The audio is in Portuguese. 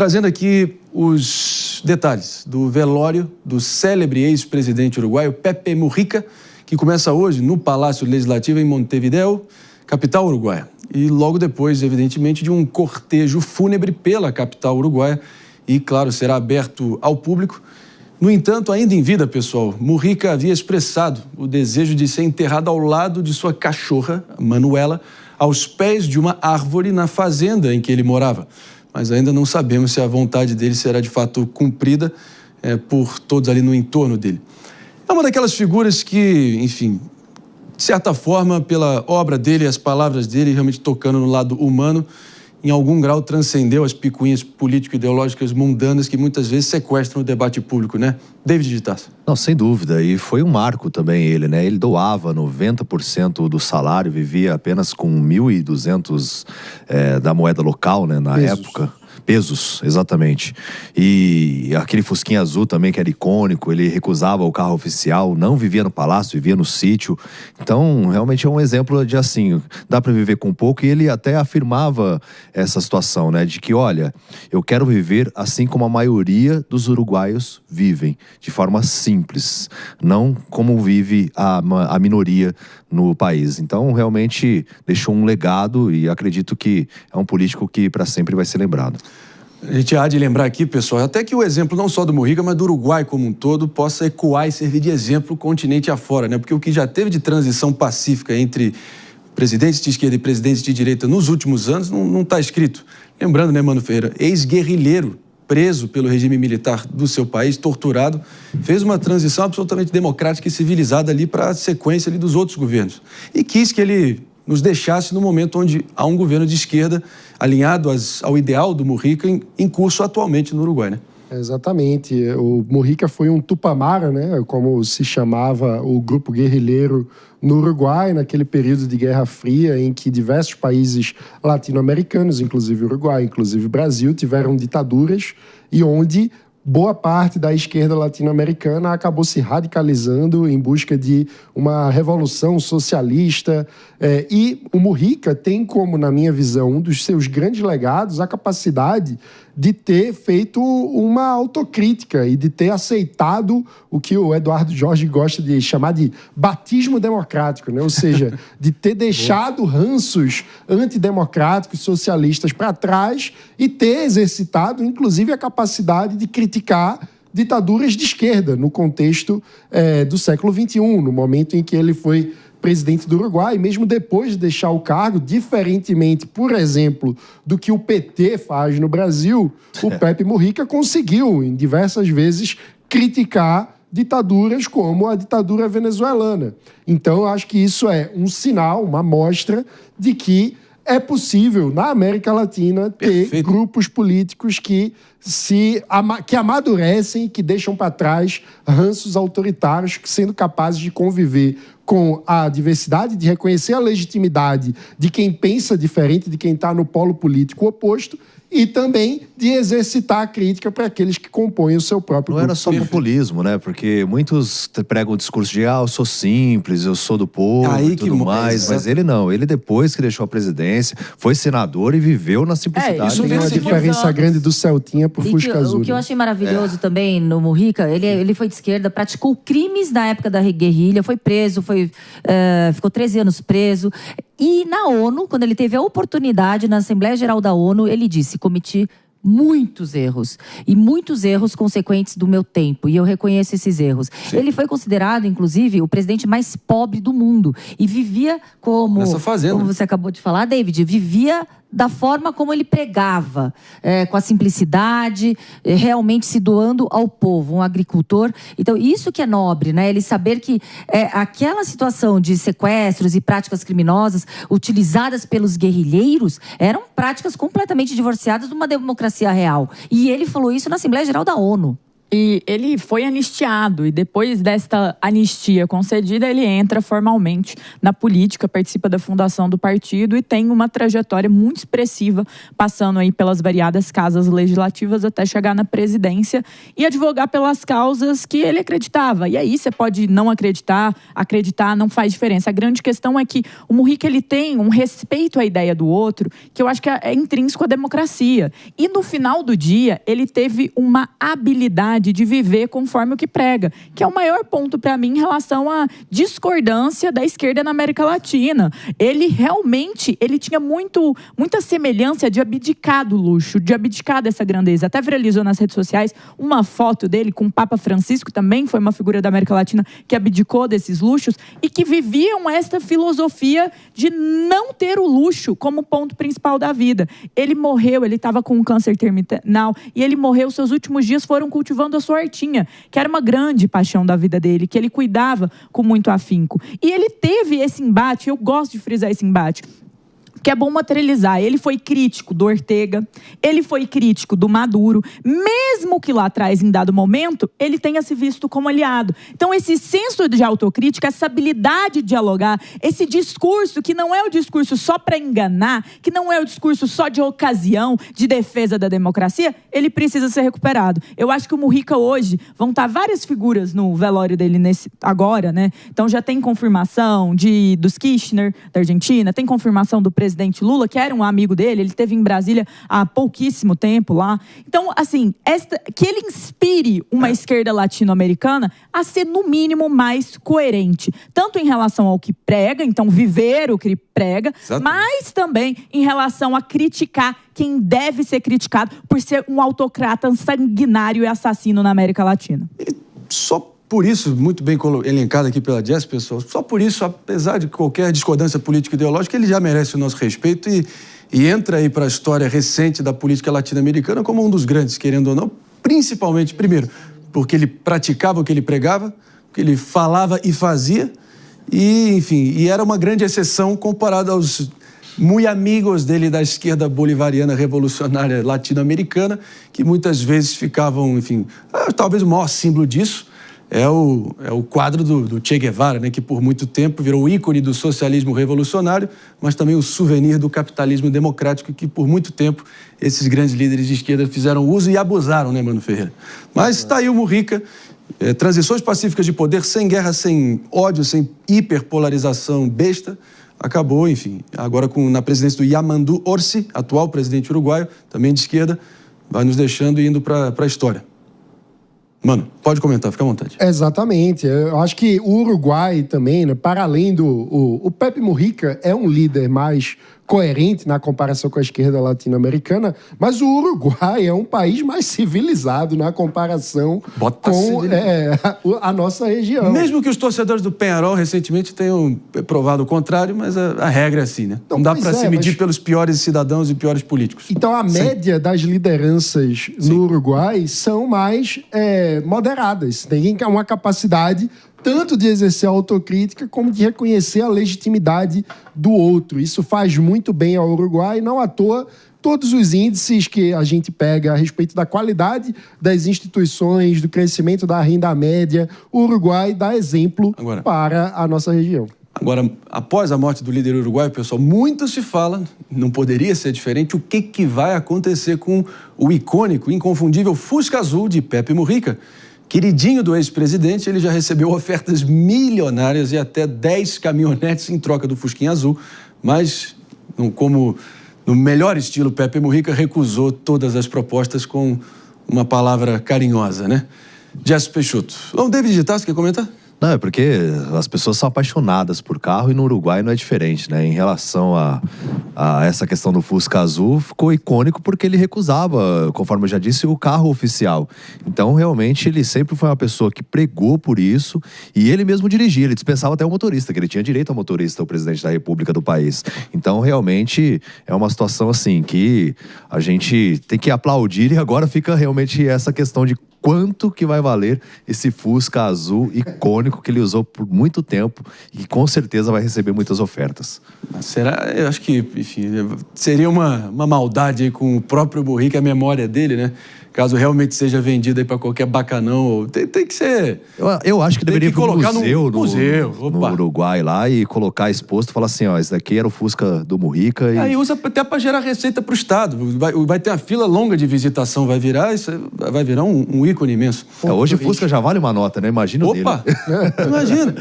trazendo aqui os detalhes do velório do célebre ex-presidente uruguaio Pepe Mujica, que começa hoje no Palácio Legislativo em Montevideo, capital uruguaia. E logo depois, evidentemente, de um cortejo fúnebre pela capital uruguaia e, claro, será aberto ao público. No entanto, ainda em vida, pessoal, Mujica havia expressado o desejo de ser enterrado ao lado de sua cachorra, Manuela, aos pés de uma árvore na fazenda em que ele morava. Mas ainda não sabemos se a vontade dele será de fato cumprida por todos ali no entorno dele. É uma daquelas figuras que, enfim, de certa forma, pela obra dele, as palavras dele, realmente tocando no lado humano, em algum grau transcendeu as picuinhas político-ideológicas mundanas que muitas vezes sequestram o debate público, né? David de Tarso. Não, sem dúvida. E foi um marco também ele, né? Ele doava 90% do salário, vivia apenas com 1.200 da moeda local, né? Na época. Pesos, exatamente. E aquele fusquinha azul também, que era icônico, ele recusava o carro oficial, não vivia no palácio, vivia no sítio. Então, realmente é um exemplo de assim, dá para viver com pouco, e ele até afirmava essa situação, né, de que, olha, eu quero viver assim como a maioria dos uruguaios vivem, de forma simples, não como vive a minoria no país. Então, realmente deixou um legado e acredito que é um político que para sempre vai ser lembrado. A gente há de lembrar aqui, pessoal, até que o exemplo não só do Mujica, mas do Uruguai como um todo, possa ecoar e servir de exemplo o continente afora, né? Porque o que já teve de transição pacífica entre presidentes de esquerda e presidentes de direita nos últimos anos não está escrito. Lembrando, né, Mano Ferreira, ex-guerrilheiro, preso pelo regime militar do seu país, torturado, fez uma transição absolutamente democrática e civilizada ali para a sequência ali dos outros governos. E quis que ele nos deixasse no momento onde há um governo de esquerda alinhado ao ideal do Mujica em curso atualmente no Uruguai, né? Exatamente. O Mujica foi um tupamara, né? Como se chamava o grupo guerrilheiro no Uruguai, naquele período de Guerra Fria, em que diversos países latino-americanos, inclusive Uruguai, inclusive Brasil, tiveram ditaduras e onde boa parte da esquerda latino-americana acabou se radicalizando em busca de uma revolução socialista. E o Mujica tem como, na minha visão, um dos seus grandes legados a capacidade de ter feito uma autocrítica e de ter aceitado o que o Eduardo Jorge gosta de chamar de batismo democrático, né? Ou seja, de ter deixado ranços antidemocráticos, socialistas para trás e ter exercitado, inclusive, a capacidade de criticar ditaduras de esquerda no contexto do século XXI, no momento em que ele foi presidente do Uruguai, mesmo depois de deixar o cargo, diferentemente, por exemplo, do que o PT faz no Brasil, o Pepe Mujica conseguiu, em diversas vezes, criticar ditaduras como a ditadura venezuelana. Então, eu acho que isso é um sinal, uma amostra de que é possível, na América Latina, ter grupos políticos que amadurecem, que deixam para trás ranços autoritários, sendo capazes de conviver com a diversidade, de reconhecer a legitimidade de quem pensa diferente, de quem está no polo político oposto, e também de exercitar a crítica para aqueles que compõem o seu próprio grupo. Não era só populismo, né? Porque muitos pregam o discurso de eu sou simples, eu sou do povo e tudo mais, mas ele não. Ele, depois que deixou a presidência, foi senador e viveu na simplicidade. Isso tem uma diferença grande do Celtinha pro Fusca Azul. O que eu achei maravilhoso também no Mujica, ele foi de esquerda, praticou crimes na época da guerrilha, foi preso, ficou 13 anos preso. E na ONU, quando ele teve a oportunidade, na Assembleia Geral da ONU, ele disse: cometi muitos erros. E muitos erros consequentes do meu tempo. E eu reconheço esses erros. Sim. Ele foi considerado, inclusive, o presidente mais pobre do mundo. E vivia como você acabou de falar, David, vivia da forma como ele pregava, com a simplicidade, realmente se doando ao povo, um agricultor. Então, isso que é nobre, né? Ele saber que aquela situação de sequestros e práticas criminosas utilizadas pelos guerrilheiros eram práticas completamente divorciadas de uma democracia real. E ele falou isso na Assembleia Geral da ONU. E ele foi anistiado, e depois desta anistia concedida, ele entra formalmente na política, participa da fundação do partido e tem uma trajetória muito expressiva, passando aí pelas variadas casas legislativas até chegar na presidência e advogar pelas causas que ele acreditava. E aí você pode não acreditar, não faz diferença. A grande questão é que o Mujica, ele tem um respeito à ideia do outro, que eu acho que é intrínseco à democracia. E no final do dia, ele teve uma habilidade de viver conforme o que prega, que é o maior ponto para mim em relação à discordância da esquerda na América Latina. Ele realmente, ele tinha muita semelhança de abdicar do luxo, de abdicar dessa grandeza. Até viralizou nas redes sociais uma foto dele com o Papa Francisco, também foi uma figura da América Latina que abdicou desses luxos e que viviam esta filosofia de não ter o luxo como ponto principal da vida. Ele morreu, ele estava com um câncer terminal e ele morreu, seus últimos dias foram cultivando a sua hortinha, que era uma grande paixão da vida dele, que ele cuidava com muito afinco. E ele teve esse embate, eu gosto de frisar esse embate, que é bom materializar. Ele foi crítico do Ortega, ele foi crítico do Maduro, mesmo que lá atrás, em dado momento, ele tenha se visto como aliado. Então, esse senso de autocrítica, essa habilidade de dialogar, esse discurso que não é o discurso só para enganar, que não é o discurso só de ocasião, de defesa da democracia, ele precisa ser recuperado. Eu acho que o Mujica hoje, vão estar várias figuras no velório dele agora, né? Então, já tem confirmação dos Kirchner, da Argentina, tem confirmação do presidente Lula, que era um amigo dele, ele esteve em Brasília há pouquíssimo tempo lá. Então, assim, que ele inspire uma esquerda latino-americana a ser, no mínimo, mais coerente. Tanto em relação ao que prega, então viver o que prega, mas também em relação a criticar quem deve ser criticado por ser um autocrata sanguinário e assassino na América Latina. E só por isso, muito bem elencado aqui pela Jess, pessoal, só por isso, apesar de qualquer discordância política-ideológica, ele já merece o nosso respeito e entra aí para a história recente da política latino-americana como um dos grandes, querendo ou não, principalmente, primeiro, porque ele praticava o que ele pregava, porque ele falava e fazia, e, enfim, e era uma grande exceção comparado aos muito amigos dele da esquerda bolivariana revolucionária latino-americana, que muitas vezes ficavam, enfim, talvez o maior símbolo disso é o quadro do Che Guevara, né, que por muito tempo virou o ícone do socialismo revolucionário, mas também o souvenir do capitalismo democrático, que por muito tempo esses grandes líderes de esquerda fizeram uso e abusaram, né, Mano Ferreira? Mas está aí o Mujica, transições pacíficas de poder, sem guerra, sem ódio, sem hiperpolarização besta, acabou, enfim, agora na presidência do Yamandu Orsi, atual presidente uruguaio, também de esquerda, vai nos deixando e indo para a história. Mano, pode comentar, fica à vontade. Exatamente. Eu acho que o Uruguai também, né, para além o Pepe Mujica é um líder mais coerente na comparação com a esquerda latino-americana, mas o Uruguai é um país mais civilizado na comparação com a nossa região. Mesmo que os torcedores do Peñarol recentemente tenham provado o contrário, mas a regra é assim, né? Não dá para se medir pelos piores cidadãos e piores políticos. Então a média das lideranças no Uruguai são mais moderadas. Tem uma capacidade tanto de exercer a autocrítica como de reconhecer a legitimidade do outro. Isso faz muito bem ao Uruguai, não à toa todos os índices que a gente pega a respeito da qualidade das instituições, do crescimento da renda média, o Uruguai dá exemplo para a nossa região. Agora, após a morte do líder uruguaio, pessoal, muito se fala, não poderia ser diferente, o que vai acontecer com o icônico, inconfundível Fusca Azul de Pepe Mujica. Queridinho do ex-presidente, ele já recebeu ofertas milionárias e até 10 caminhonetes em troca do Fusquinha Azul, mas, como no melhor estilo Pepe Mujica, recusou todas as propostas com uma palavra carinhosa, né? Jess Peixoto. David Gitas, quer comentar? Não, é porque as pessoas são apaixonadas por carro e no Uruguai não é diferente, né? Em relação a essa questão do Fusca Azul, ficou icônico porque ele recusava, conforme eu já disse, o carro oficial. Então, realmente, ele sempre foi uma pessoa que pregou por isso e ele mesmo dirigia, ele dispensava até o motorista, que ele tinha direito ao motorista, o presidente da República do país. Então, realmente, é uma situação assim que a gente tem que aplaudir e agora fica realmente essa questão de quanto que vai valer esse Fusca Azul icônico que ele usou por muito tempo e que com certeza vai receber muitas ofertas. Será? Eu acho que, enfim, seria uma maldade aí com o próprio Mujica, a memória dele, né? caso realmente seja vendido aí para qualquer bacanão. Tem que ser... Eu acho que deveria ir pro museu, no Uruguai lá e colocar exposto e falar assim, ó, esse daqui era o Fusca do Mujica. Aí usa até para gerar receita para o Estado. Vai ter uma fila longa de visitação, vai virar um ícone imenso. Hoje o Fusca já vale uma nota, né? Imagina o dele. Imagina.